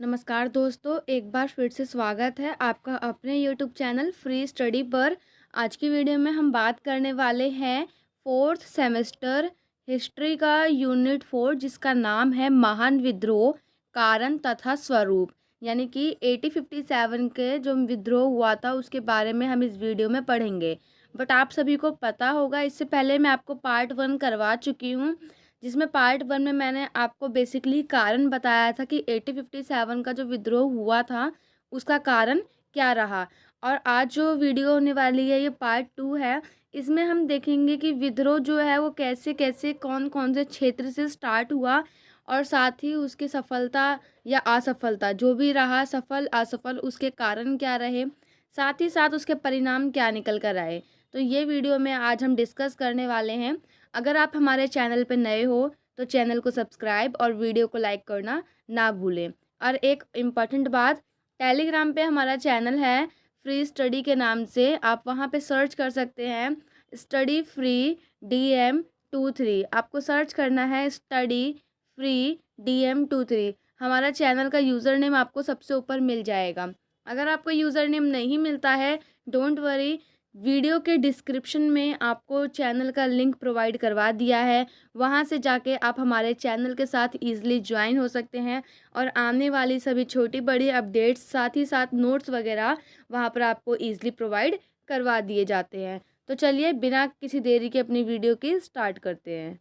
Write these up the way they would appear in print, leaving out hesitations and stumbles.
नमस्कार दोस्तों, एक बार फिर से स्वागत है आपका अपने यूट्यूब चैनल फ्री स्टडी पर। आज की वीडियो में हम बात करने वाले हैं फोर्थ सेमेस्टर हिस्ट्री का यूनिट 4, जिसका नाम है महान विद्रोह, कारण तथा स्वरूप। यानी कि 1857 के जो विद्रोह हुआ था उसके बारे में हम इस वीडियो में पढ़ेंगे। बट आप सभी को पता होगा, इससे पहले मैं आपको पार्ट 1 करवा चुकी हूँ, जिसमें पार्ट 1 में मैंने आपको बेसिकली कारण बताया था कि 1857 का जो विद्रोह हुआ था उसका कारण क्या रहा। और आज जो वीडियो होने वाली है ये पार्ट 2 है। इसमें हम देखेंगे कि विद्रोह जो है वो कैसे कैसे कौन कौन से क्षेत्र से स्टार्ट हुआ, और साथ ही उसकी सफलता या असफलता जो भी रहा, सफल असफल, उसके कारण क्या रहे, साथ ही साथ उसके परिणाम क्या निकल कर आए। तो ये वीडियो में आज हम डिस्कस करने वाले हैं। अगर आप हमारे चैनल पर नए हो तो चैनल को सब्सक्राइब और वीडियो को लाइक करना ना भूलें। और एक इम्पॉर्टेंट बात, टेलीग्राम पे हमारा चैनल है फ्री स्टडी के नाम से, आप वहाँ पे सर्च कर सकते हैं स्टडी फ्री DM23। आपको सर्च करना है स्टडी फ्री DM23। हमारा चैनल का यूज़र नेम आपको सबसे ऊपर मिल जाएगा। अगर आपको यूज़र नेम नहीं मिलता है, डोंट वरी, वीडियो के डिस्क्रिप्शन में आपको चैनल का लिंक प्रोवाइड करवा दिया है। वहां से जाके आप हमारे चैनल के साथ ईज़िली ज्वाइन हो सकते हैं, और आने वाली सभी छोटी बड़ी अपडेट्स, साथ ही साथ नोट्स वगैरह वहां पर आपको ईज़िली प्रोवाइड करवा दिए जाते हैं। तो चलिए बिना किसी देरी के अपनी वीडियो की स्टार्ट करते हैं।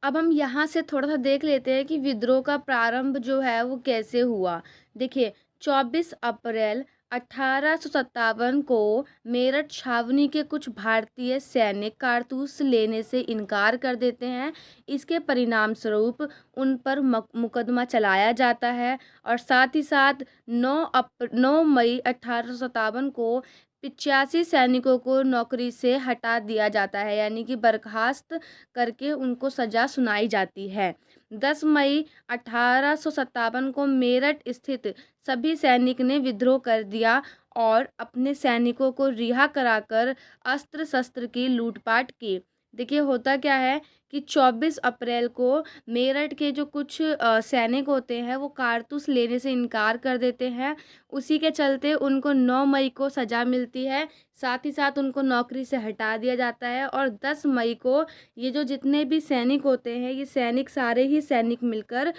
अब हम यहाँ से थोड़ा सा देख लेते हैं कि विद्रोह का प्रारंभ जो है वो कैसे हुआ। देखिए, 24 अप्रैल 1857 को मेरठ छावनी के कुछ भारतीय सैनिक कारतूस लेने से इनकार कर देते हैं। इसके परिणाम स्वरूप उन पर मुकदमा चलाया जाता है, और साथ ही साथ 9 मई 1857 को 85 सैनिकों को नौकरी से हटा दिया जाता है, यानी कि बर्खास्त करके उनको सज़ा सुनाई जाती है। 10 मई 1857 को मेरठ स्थित सभी सैनिक ने विद्रोह कर दिया और अपने सैनिकों को रिहा कराकर अस्त्र शस्त्र की लूटपाट की। देखिए, होता क्या है कि 24 अप्रैल को मेरठ के जो कुछ सैनिक होते हैं वो कारतूस लेने से इनकार कर देते हैं। उसी के चलते उनको 9 मई को सज़ा मिलती है, साथ ही साथ उनको नौकरी से हटा दिया जाता है। और 10 मई को ये जो जितने भी सैनिक होते हैं, ये सैनिक सारे ही सैनिक मिलकर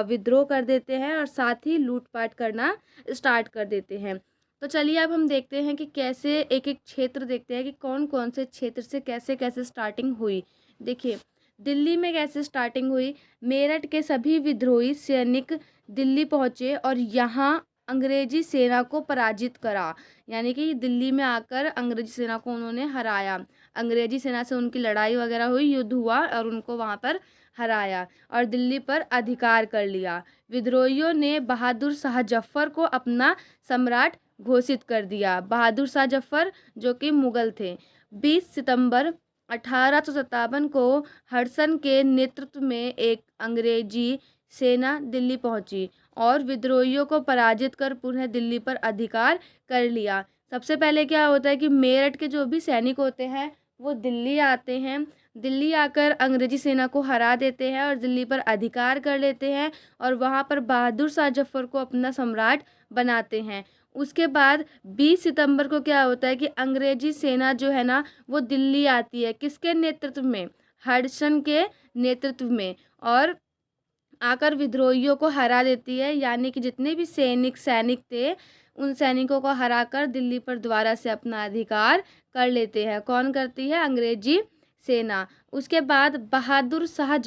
विद्रोह कर देते हैं और साथ ही लूटपाट करना स्टार्ट कर देते हैं। तो चलिए अब हम देखते हैं कि कैसे एक एक क्षेत्र देखते हैं कि कौन कौन से क्षेत्र से कैसे कैसे स्टार्टिंग हुई। देखिए, दिल्ली में कैसे स्टार्टिंग हुई। मेरठ के सभी विद्रोही सैनिक दिल्ली पहुंचे और यहाँ अंग्रेजी सेना को पराजित करा। यानी कि दिल्ली में आकर अंग्रेजी सेना को उन्होंने हराया। अंग्रेजी सेना से उनकी लड़ाई वगैरह हुई, युद्ध हुआ और उनको वहाँ पर हराया और दिल्ली पर अधिकार कर लिया। विद्रोहियों ने बहादुर शाह जफर को अपना सम्राट घोषित कर दिया। बहादुर शाह जफर जो कि मुगल थे। 20 सितंबर 1857 को हडसन के नेतृत्व में एक अंग्रेजी सेना दिल्ली पहुंची और विद्रोहियों को पराजित कर पुनः दिल्ली पर अधिकार कर लिया। सबसे पहले क्या होता है कि मेरठ के जो भी सैनिक होते हैं वो दिल्ली आते हैं। दिल्ली आकर अंग्रेजी सेना को हरा देते हैं और दिल्ली पर अधिकार कर लेते हैं, और वहाँ पर बहादुर शाह जफर को अपना सम्राट बनाते हैं। उसके बाद 20 सितंबर को क्या होता है कि अंग्रेजी सेना जो है ना वो दिल्ली आती है। किसके नेतृत्व में? हडसन के नेतृत्व में, और आकर विद्रोहियों को हरा देती है। यानी कि जितने भी सैनिक थे उन सैनिकों को हराकर दिल्ली पर दोबारा से अपना अधिकार कर लेते हैं। कौन करती है? अंग्रेजी सेना। उसके बाद बहादुर शाह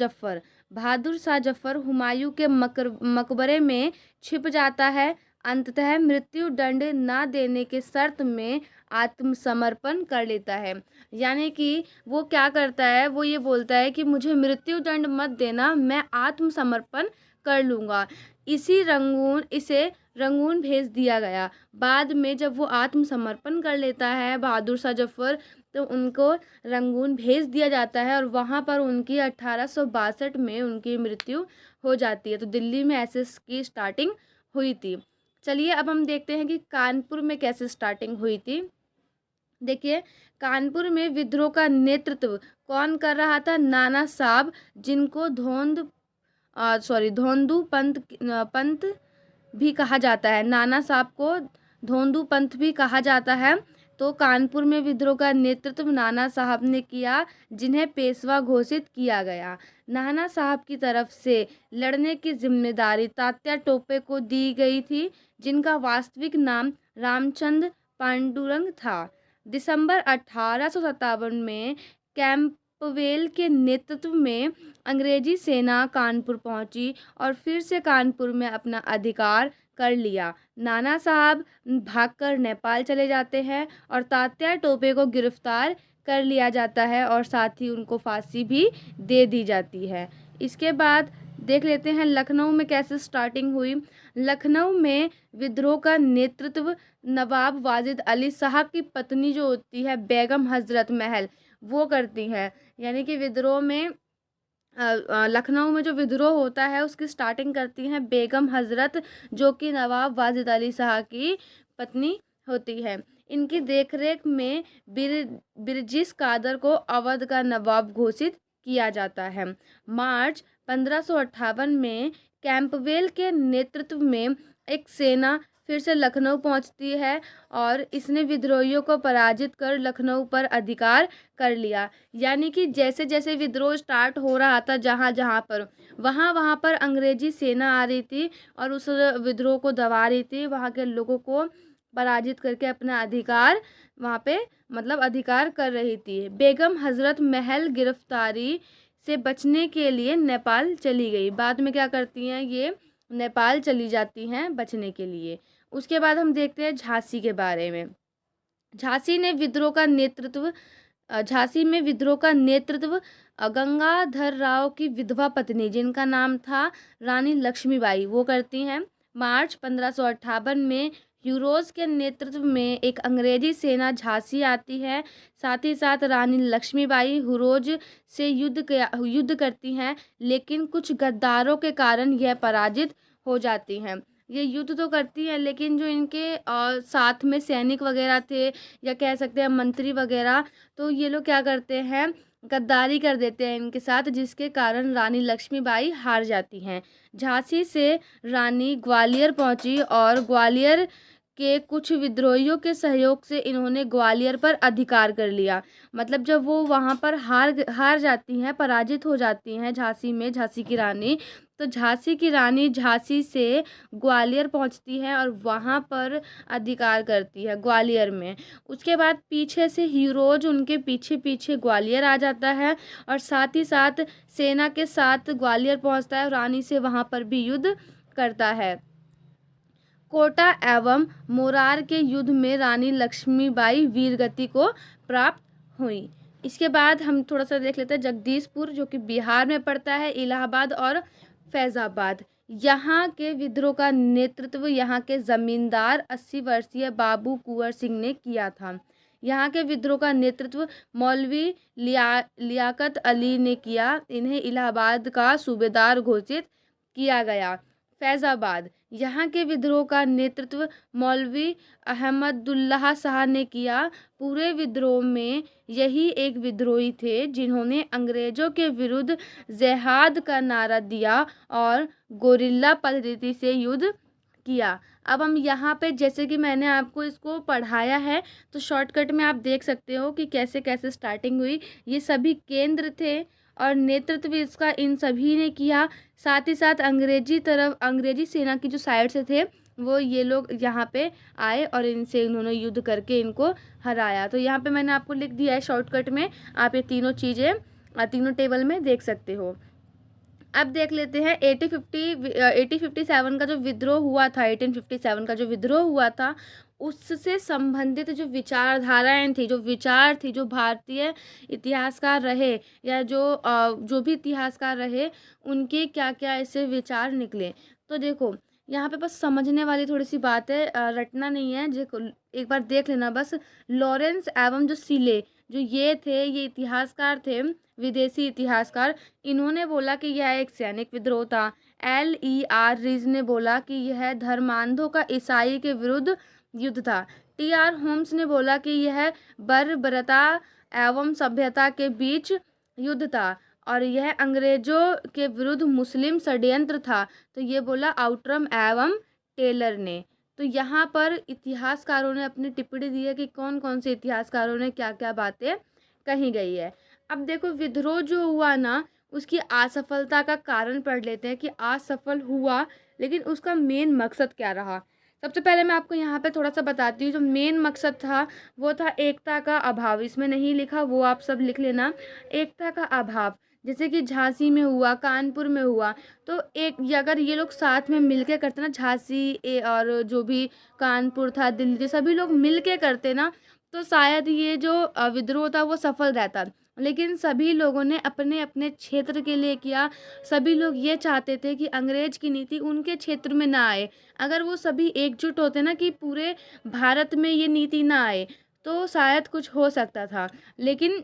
जफर हुमायूं के मकबरे में छिप जाता है। अंततः मृत्यु दंड ना देने के शर्त में आत्मसमर्पण कर लेता है। यानी कि वो क्या करता है, वो ये बोलता है कि मुझे मृत्यु दंड मत देना, मैं आत्मसमर्पण कर लूँगा। इसे रंगून भेज दिया गया। बाद में जब वो आत्मसमर्पण कर लेता है बहादुर शाह जफर, तो उनको रंगून भेज दिया जाता है और वहाँ पर उनकी 1862 में उनकी मृत्यु हो जाती है। तो दिल्ली में ऐसे की स्टार्टिंग हुई थी। चलिए अब हम देखते हैं कि कानपुर में कैसे स्टार्टिंग हुई थी। देखिए, कानपुर में विद्रोह का नेतृत्व कौन कर रहा था? नाना साहब, जिनको धोंदू पंत भी कहा जाता है, नाना साहब को धोंदू पंथ भी कहा जाता है। तो कानपुर में विद्रोह का नेतृत्व नाना साहब ने किया, जिन्हें पेशवा घोषित किया गया। नाना साहब की तरफ से लड़ने की जिम्मेदारी तात्या टोपे को दी गई थी, जिनका वास्तविक नाम रामचंद्र पांडुरंग था। दिसंबर 1857 में कैंपवेल के नेतृत्व में अंग्रेजी सेना कानपुर पहुंची और फिर से कानपुर में अपना अधिकार कर लिया। नाना साहब भागकर नेपाल चले जाते हैं और तात्या टोपे को गिरफ्तार कर लिया जाता है और साथ ही उनको फांसी भी दे दी जाती है। इसके बाद देख लेते हैं लखनऊ में कैसे स्टार्टिंग हुई। लखनऊ में विद्रोह का नेतृत्व नवाब वाजिद अली शाह की पत्नी जो होती है बेगम हजरत महल, वो करती हैं। यानी कि विद्रोह में लखनऊ में जो विद्रोह होता है उसकी स्टार्टिंग करती हैं बेगम हजरत, जो कि नवाब वाजिद अली शाह की पत्नी होती है। इनकी देखरेख में बिरजिस कादर को अवध का नवाब घोषित किया जाता है। मार्च 1558 में कैंपवेल के नेतृत्व में एक सेना फिर से लखनऊ पहुंचती है और इसने विद्रोहियों को पराजित कर लखनऊ पर अधिकार कर लिया। यानी कि जैसे जैसे विद्रोह स्टार्ट हो रहा था जहाँ जहाँ पर, वहाँ पर अंग्रेजी सेना आ रही थी और उस विद्रोह को दबा रही थी, वहाँ के लोगों को पराजित करके अपना अधिकार वहाँ पे मतलब अधिकार कर रही थी। बेगम हजरत महल गिरफ्तारी से बचने के लिए नेपाल चली गई। बाद में क्या करती हैं, ये नेपाल चली जाती हैं बचने के लिए। उसके बाद हम देखते हैं झांसी के बारे में। झांसी में विद्रोह का नेतृत्व गंगाधर राव की विधवा पत्नी, जिनका नाम था रानी लक्ष्मीबाई, वो करती हैं। मार्च 1558 में यूरोज के नेतृत्व में एक अंग्रेजी सेना झांसी आती है। साथ ही साथ रानी लक्ष्मीबाई हुरोज से युद्ध करती हैं, लेकिन कुछ गद्दारों के कारण यह पराजित हो जाती हैं। ये युद्ध तो करती हैं, लेकिन जो इनके साथ में सैनिक वगैरह थे या कह सकते हैं मंत्री वगैरह, तो ये लोग क्या करते हैं, गद्दारी कर देते हैं इनके साथ, जिसके कारण रानी लक्ष्मीबाई हार जाती हैं। झांसी से रानी ग्वालियर पहुंची और ग्वालियर के कुछ विद्रोहियों के सहयोग से इन्होंने ग्वालियर पर अधिकार कर लिया। मतलब जब वो वहाँ पर हार जाती हैं, पराजित हो जाती हैं झांसी में, झांसी की रानी, तो झांसी की रानी झांसी से ग्वालियर पहुँचती है और वहाँ पर अधिकार करती है ग्वालियर में। उसके बाद पीछे से हीरोज उनके पीछे पीछे ग्वालियर आ जाता है और साथ ही साथ सेना के साथ ग्वालियर पहुँचता है और रानी से वहाँ पर भी युद्ध करता है। कोटा एवं मोरार के युद्ध में रानी लक्ष्मीबाई वीरगति को प्राप्त हुई। इसके बाद हम थोड़ा सा देख लेते हैं जगदीशपुर, जो कि बिहार में पड़ता है, इलाहाबाद और फैज़ाबाद। यहाँ के विद्रोह का नेतृत्व यहाँ के ज़मींदार 80 वर्षीय बाबू कुंवर सिंह ने किया था। यहाँ के विद्रोह का नेतृत्व मौलवी लियाकत अली ने किया। इन्हें इलाहाबाद का सूबेदार घोषित किया गया। फैज़ाबाद, यहाँ के विद्रोह का नेतृत्व मौलवी अहमदुल्लाह शाह ने किया। पूरे विद्रोह में यही एक विद्रोही थे जिन्होंने अंग्रेज़ों के विरुद्ध जिहाद का नारा दिया और गोरिल्ला पद्धति से युद्ध किया। अब हम यहाँ पे, जैसे कि मैंने आपको इसको पढ़ाया है, तो शॉर्टकट में आप देख सकते हो कि कैसे कैसे स्टार्टिंग हुई। ये सभी केंद्र थे और नेतृत्व इसका इन सभी ने किया। साथ ही साथ अंग्रेजी सेना की जो साइड से थे वो ये लोग यहाँ पे आए और इनसे इन्होंने युद्ध करके इनको हराया। तो यहाँ पे मैंने आपको लिख दिया है शॉर्टकट में, आप ये तीनों चीज़ें तीनों टेबल में देख सकते हो। अब देख लेते हैं 1857 का जो विद्रोह हुआ था, 1857 का जो विद्रोह हुआ था, उससे संबंधित जो विचारधाराएं थी, जो विचार थी, जो भारतीय इतिहासकार रहे या जो भी इतिहासकार रहे, उनके क्या क्या ऐसे विचार निकले। तो देखो यहाँ पे बस समझने वाली थोड़ी सी बात है, रटना नहीं है, जो एक बार देख लेना बस। लॉरेंस एवं जो सीले, जो ये इतिहासकार थे, विदेशी इतिहासकार, इन्होंने बोला कि यह एक सैनिक विद्रोह था। LER रीज ने बोला कि यह धर्मांधों का ईसाई के विरुद्ध युद्ध था। TR होम्स ने बोला कि यह बर्बरता एवं सभ्यता के बीच युद्ध था और यह अंग्रेजों के विरुद्ध मुस्लिम षड्यंत्र था। तो ये बोला आउट्रम एवं टेलर ने। तो यहाँ पर इतिहासकारों ने अपनी टिप्पणी दी है कि कौन कौन से इतिहासकारों ने क्या क्या बातें कही गई है। अब देखो विद्रोह जो हुआ ना, उसकी असफलता का कारण पढ़ लेते हैं कि असफल हुआ, लेकिन उसका मेन मकसद क्या रहा। सबसे पहले मैं आपको यहाँ पे थोड़ा सा बताती हूँ। जो मेन मकसद था वो था एकता का अभाव। इसमें नहीं लिखा, वो आप सब लिख लेना, एकता का अभाव। जैसे कि झांसी में हुआ, कानपुर में हुआ, तो एक अगर ये लोग साथ में मिलके करते ना, और जो भी कानपुर था, दिल्ली, सभी लोग मिलके करते ना, तो शायद ये जो विद्रोह था वो सफल रहता। लेकिन सभी लोगों ने अपने अपने क्षेत्र के लिए किया। सभी लोग ये चाहते थे कि अंग्रेज की नीति उनके क्षेत्र में ना आए। अगर वो सभी एकजुट होते ना कि पूरे भारत में ये नीति ना आए, तो शायद कुछ हो सकता था। लेकिन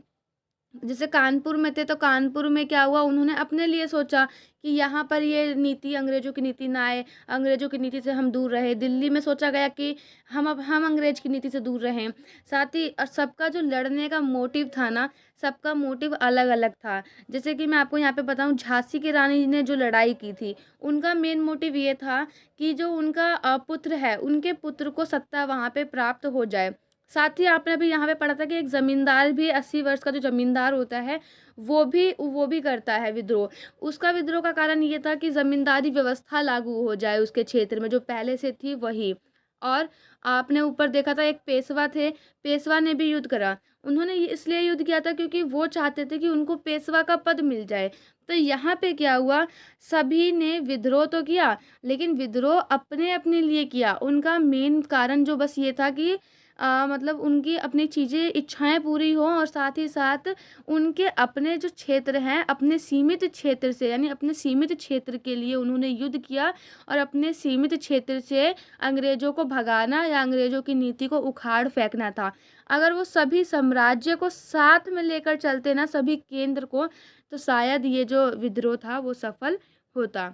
जैसे कानपुर में थे, तो कानपुर में क्या हुआ, उन्होंने अपने लिए सोचा कि यहाँ पर ये नीति, अंग्रेजों की नीति ना आए, अंग्रेजों की नीति से हम दूर रहे। दिल्ली में सोचा गया कि हम अंग्रेज की नीति से दूर रहें। साथ ही सबका जो लड़ने का मोटिव था ना, सबका मोटिव अलग अलग था। जैसे कि मैं आपको यहाँ पे बताऊँ, झांसी की रानी ने जो लड़ाई की थी, उनका मेन मोटिव ये था कि जो उनका पुत्र है, उनके पुत्र को सत्ता वहाँ पे प्राप्त हो जाए। साथ ही आपने भी यहाँ पे पढ़ा था कि एक ज़मींदार भी, 80 वर्ष का जो ज़मींदार होता है, वो भी करता है विद्रोह। उसका विद्रोह का कारण ये था कि ज़मींदारी व्यवस्था लागू हो जाए उसके क्षेत्र में, जो पहले से थी वही। और आपने ऊपर देखा था एक पेशवा थे, पेशवा ने भी युद्ध करा। उन्होंने इसलिए युद्ध किया था क्योंकि वो चाहते थे कि उनको पेशवा का पद मिल जाए। तो यहाँ पे क्या हुआ, सभी ने विद्रोह तो किया, लेकिन विद्रोह अपने अपने लिए किया। उनका मेन कारण जो बस ये था कि मतलब उनकी अपनी चीज़ें, इच्छाएं पूरी हों, और साथ ही साथ उनके अपने जो क्षेत्र हैं, अपने सीमित क्षेत्र से, यानी अपने सीमित क्षेत्र के लिए उन्होंने युद्ध किया, और अपने सीमित क्षेत्र से अंग्रेज़ों को भगाना या अंग्रेज़ों की नीति को उखाड़ फेंकना था। अगर वो सभी साम्राज्य को साथ में लेकर चलते ना, सभी केंद्र को, तो शायद ये जो विद्रोह था वो सफल होता।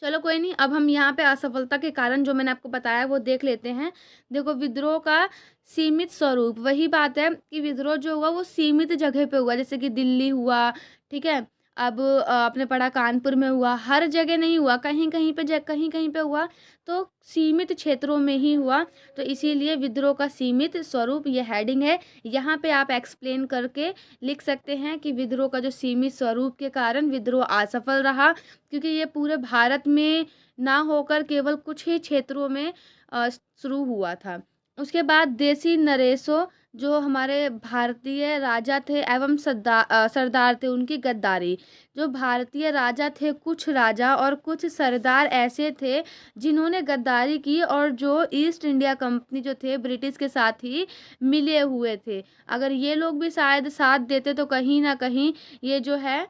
चलो कोई नहीं, अब हम यहाँ पे असफलता के कारण जो मैंने आपको बताया वो देख लेते हैं। देखो विद्रोह का सीमित स्वरूप, वही बात है कि विद्रोह जो हुआ वो सीमित जगह पे हुआ, जैसे कि दिल्ली हुआ, ठीक है। अब आपने पढ़ा कानपुर में हुआ, हर जगह नहीं हुआ, कहीं कहीं पे कहीं कहीं पे हुआ, तो सीमित क्षेत्रों में ही हुआ। तो इसीलिए विद्रोह का सीमित स्वरूप, ये हेडिंग है। यहाँ पे आप एक्सप्लेन करके लिख सकते हैं कि विद्रोह का जो सीमित स्वरूप के कारण विद्रोह असफल रहा, क्योंकि ये पूरे भारत में ना होकर केवल कुछ ही क्षेत्रों में शुरू हुआ था। उसके बाद देसी नरेशों, जो हमारे भारतीय राजा थे एवं सरदार थे, उनकी गद्दारी। जो भारतीय राजा थे, कुछ राजा और कुछ सरदार ऐसे थे जिन्होंने गद्दारी की, और जो ईस्ट इंडिया कंपनी जो थे, ब्रिटिश के साथ ही मिले हुए थे। अगर ये लोग भी शायद साथ देते तो कहीं ना कहीं ये जो है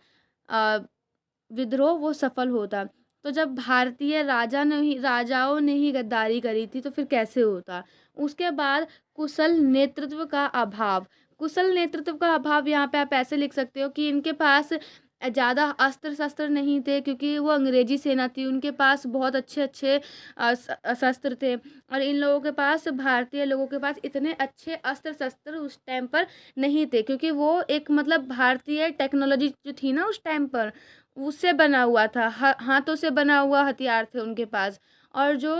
विद्रोह वो सफल होता। तो जब भारतीय राजाओं ने ही गद्दारी करी थी, तो फिर कैसे होता। उसके बाद कुशल नेतृत्व का अभाव। कुशल नेतृत्व का अभाव यहाँ पे आप ऐसे लिख सकते हो कि इनके पास ज़्यादा अस्त्र शस्त्र नहीं थे, क्योंकि वो अंग्रेजी सेना थी, उनके पास बहुत अच्छे अच्छे शस्त्र थे। और इन लोगों के पास, भारतीय लोगों के पास इतने अच्छे अस्त्र शस्त्र उस टाइम पर नहीं थे, क्योंकि वो एक मतलब भारतीय टेक्नोलॉजी जो थी ना उस टाइम पर, उससे बना हुआ था, हाथों से बना हुआ हथियार थे उनके पास। और जो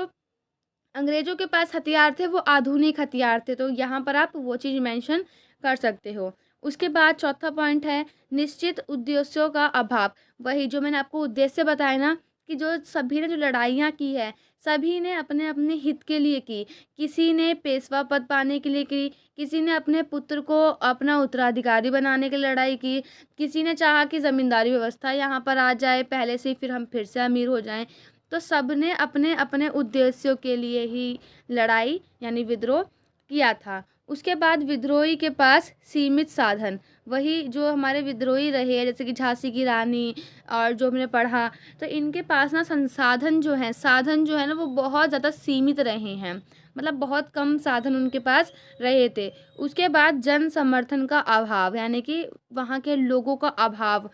अंग्रेजों के पास हथियार थे वो आधुनिक हथियार थे। तो यहाँ पर आप वो चीज़ मेंशन कर सकते हो। उसके बाद चौथा पॉइंट है निश्चित उद्देश्यों का अभाव। वही जो मैंने आपको उद्देश्य बताया ना, कि जो सभी ने जो लड़ाइयाँ की है, सभी ने अपने अपने हित के लिए की। किसी ने पेशवा पद पाने के लिए की, किसी ने अपने पुत्र को अपना उत्तराधिकारी बनाने के लिए लड़ाई की, किसी ने चाहा कि ज़मींदारी व्यवस्था यहाँ पर आ जाए पहले से ही, फिर हम फिर से अमीर हो जाएं। तो सब ने अपने अपने उद्देश्यों के लिए ही लड़ाई यानी विद्रोह किया था। उसके बाद विद्रोही के पास सीमित साधन, वही जो हमारे विद्रोही रहे जैसे कि झांसी की रानी और जो हमने पढ़ा, तो इनके पास ना संसाधन जो हैं, साधन जो है ना, वो बहुत ज़्यादा सीमित रहे हैं। मतलब बहुत कम साधन उनके पास रहे थे। उसके बाद जन समर्थन का अभाव, यानी कि वहाँ के लोगों का अभाव।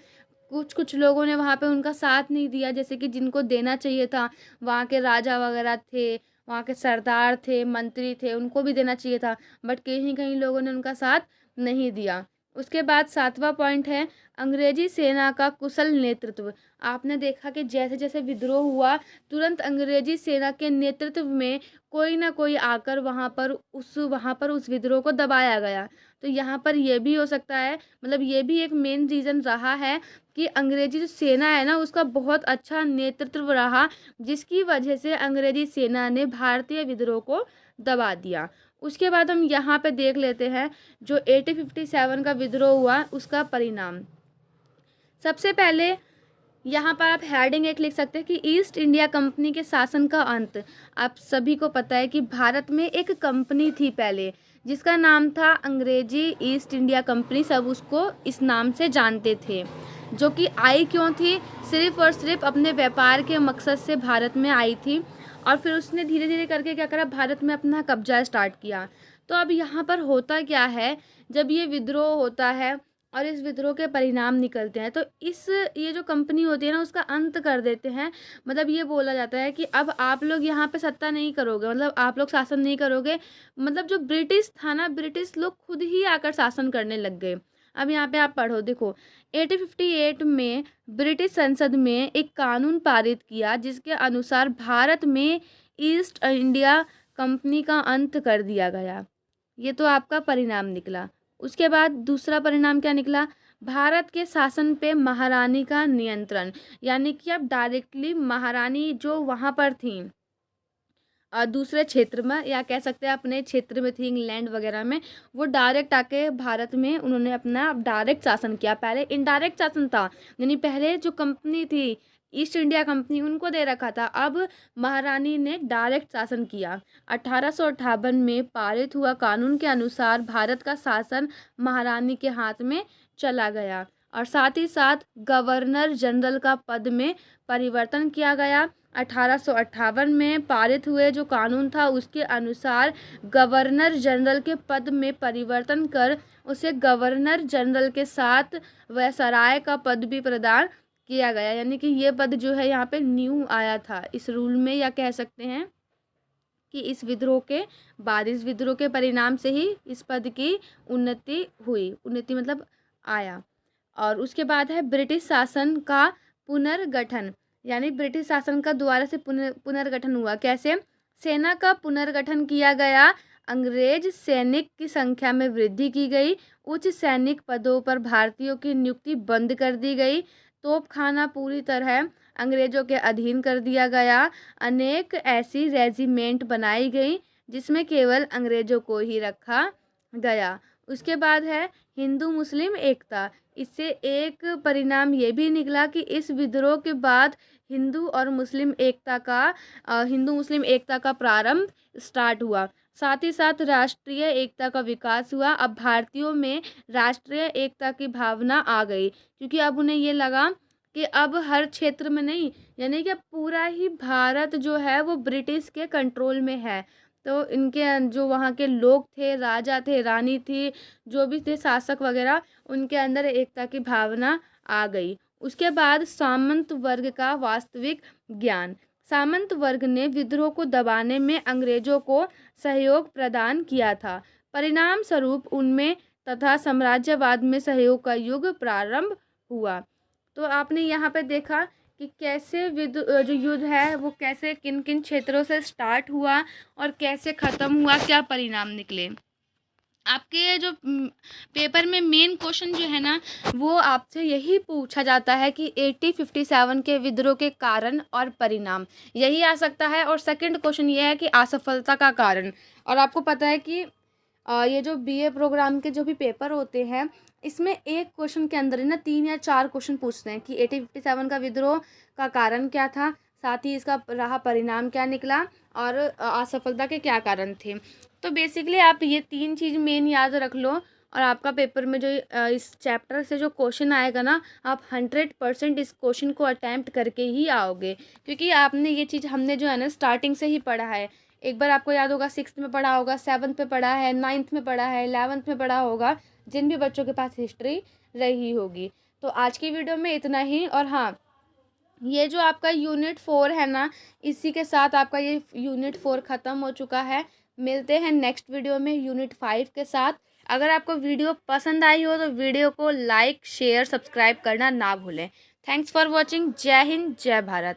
कुछ कुछ लोगों ने वहाँ पे उनका साथ नहीं दिया, जैसे कि जिनको देना चाहिए था। वहाँ के राजा वगैरह थे, वहाँ के सरदार थे, मंत्री थे, उनको भी देना चाहिए था, बट कहीं कहीं लोगों ने उनका साथ नहीं दिया। उसके बाद 7वां पॉइंट है अंग्रेजी सेना का कुशल नेतृत्व। आपने देखा कि जैसे जैसे विद्रोह हुआ, तुरंत अंग्रेजी सेना के नेतृत्व में कोई ना कोई आकर वहाँ पर उस विद्रोह को दबाया गया। तो यहाँ पर ये भी हो सकता है, मतलब ये भी एक मेन रीज़न रहा है कि अंग्रेजी जो सेना है ना, उसका बहुत अच्छा नेतृत्व रहा, जिसकी वजह से अंग्रेजी सेना ने भारतीय विद्रोह को दबा दिया। उसके बाद हम यहाँ पे देख लेते हैं जो 1857 का विद्रोह हुआ उसका परिणाम। सबसे पहले यहाँ पर आप हेडिंग एक लिख सकते हैं कि ईस्ट इंडिया कंपनी के शासन का अंत। आप सभी को पता है कि भारत में एक कंपनी थी पहले, जिसका नाम था अंग्रेजी ईस्ट इंडिया कंपनी। सब उसको इस नाम से जानते थे, जो कि आई क्यों थी, सिर्फ और सिर्फ अपने व्यापार के मकसद से भारत में आई थी। और फिर उसने धीरे धीरे करके क्या करा, भारत में अपना कब्जा स्टार्ट किया। तो अब यहाँ पर होता क्या है, जब ये विद्रोह होता है और इस विद्रोह के परिणाम निकलते हैं, तो ये जो कंपनी होती है ना, उसका अंत कर देते हैं। मतलब ये बोला जाता है कि अब आप लोग यहाँ पे सत्ता नहीं करोगे, मतलब आप लोग शासन नहीं करोगे। मतलब जो ब्रिटिश था ना, ब्रिटिश लोग खुद ही आकर शासन करने लग गए। अब यहाँ पे आप पढ़ो, देखो 1858 में ब्रिटिश संसद में एक कानून पारित किया, जिसके अनुसार भारत में ईस्ट इंडिया कंपनी का अंत कर दिया गया। ये तो आपका परिणाम निकला। उसके बाद दूसरा परिणाम क्या निकला, भारत के शासन पे महारानी का नियंत्रण। यानी कि अब डायरेक्टली महारानी जो वहाँ पर थी दूसरे क्षेत्र में, या कह सकते हैं अपने क्षेत्र में थी, इंग्लैंड वगैरह में, वो डायरेक्ट आके भारत में उन्होंने अपना डायरेक्ट शासन किया। पहले इनडायरेक्ट शासन था, यानी पहले जो कंपनी थी ईस्ट इंडिया कंपनी, उनको दे रखा था, अब महारानी ने डायरेक्ट शासन किया। 1858 में पारित हुआ कानून के अनुसार भारत का शासन महारानी के हाथ में चला गया, और साथ ही साथ गवर्नर जनरल का पद में परिवर्तन किया गया। 1858 में पारित हुए जो कानून था, उसके अनुसार गवर्नर जनरल के पद में परिवर्तन कर उसे गवर्नर जनरल के साथ वायसराय का पद भी प्रदान किया गया। यानी कि ये पद जो है यहाँ पे न्यू आया था इस रूल में, या कह सकते हैं कि इस विद्रोह के बाद, इस विद्रोह के परिणाम से ही इस पद की उन्नति हुई। उन्नति मतलब आया। और उसके बाद है ब्रिटिश शासन का पुनर्गठन। यानी ब्रिटिश शासन का दोबारा से पुनर्गठन हुआ। कैसे? सेना का पुनर्गठन किया गया, अंग्रेज सैनिक की संख्या में वृद्धि की गई, उच्च सैनिक पदों पर भारतीयों की नियुक्ति बंद कर दी गई, तोपखाना पूरी तरह अंग्रेजों के अधीन कर दिया गया, अनेक ऐसी रेजिमेंट बनाई गई जिसमें केवल अंग्रेजों को ही रखा गया। उसके बाद है हिंदू मुस्लिम एकता। इससे एक परिणाम ये भी निकला कि इस विद्रोह के बाद हिंदू मुस्लिम एकता का प्रारंभ स्टार्ट हुआ। साथ ही साथ राष्ट्रीय एकता का विकास हुआ। अब भारतीयों में राष्ट्रीय एकता की भावना आ गई, क्योंकि अब उन्हें ये लगा कि अब हर क्षेत्र में नहीं, यानी कि पूरा ही भारत जो है वो ब्रिटिश के कंट्रोल में है। तो इनके जो वहाँ के लोग थे, राजा थे, रानी थी, जो भी थे शासक वगैरह, उनके अंदर एकता की भावना आ गई। उसके बाद सामंत वर्ग का वास्तविक ज्ञान। सामंत वर्ग ने विद्रोह को दबाने में अंग्रेजों को सहयोग प्रदान किया था। परिणाम स्वरूप उनमें तथा साम्राज्यवाद में सहयोग का युग प्रारंभ हुआ। तो आपने यहाँ पे देखा कि कैसे जो युद्ध है वो कैसे किन किन क्षेत्रों से स्टार्ट हुआ और कैसे ख़त्म हुआ, क्या परिणाम निकले। आपके जो पेपर में मेन क्वेश्चन जो है ना, वो आपसे यही पूछा जाता है कि 1857 के विद्रोह के कारण और परिणाम, यही आ सकता है। और सेकंड क्वेश्चन ये है कि असफलता का कारण। और आपको पता है कि ये जो बीए प्रोग्राम के जो भी पेपर होते हैं, इसमें एक क्वेश्चन के अंदर ही ना 3 या 4 क्वेश्चन पूछते हैं कि 1857 का विद्रोह का कारण क्या था, साथ ही इसका रहा परिणाम क्या निकला, और असफलता के क्या कारण थे। तो बेसिकली आप ये 3 चीज़ मेन याद रख लो, और आपका पेपर में जो इस चैप्टर से जो क्वेश्चन आएगा ना, आप 100% इस क्वेश्चन को अटैम्प्ट करके ही आओगे, क्योंकि आपने ये चीज़ हमने जो है ना स्टार्टिंग से ही पढ़ा है। एक बार आपको याद होगा 6th में पढ़ा होगा, 7th में पढ़ा है, 9th में पढ़ा है, 11th में पढ़ा होगा, जिन भी बच्चों के पास हिस्ट्री रही होगी। तो आज की वीडियो में इतना ही। और हाँ, ये जो आपका यूनिट 4 है ना, इसी के साथ आपका ये यूनिट 4 ख़त्म हो चुका है। मिलते हैं नेक्स्ट वीडियो में यूनिट 5 के साथ। अगर आपको वीडियो पसंद आई हो तो वीडियो को लाइक शेयर सब्सक्राइब करना ना भूलें। Thanks for watching. जय हिंद जय भारत।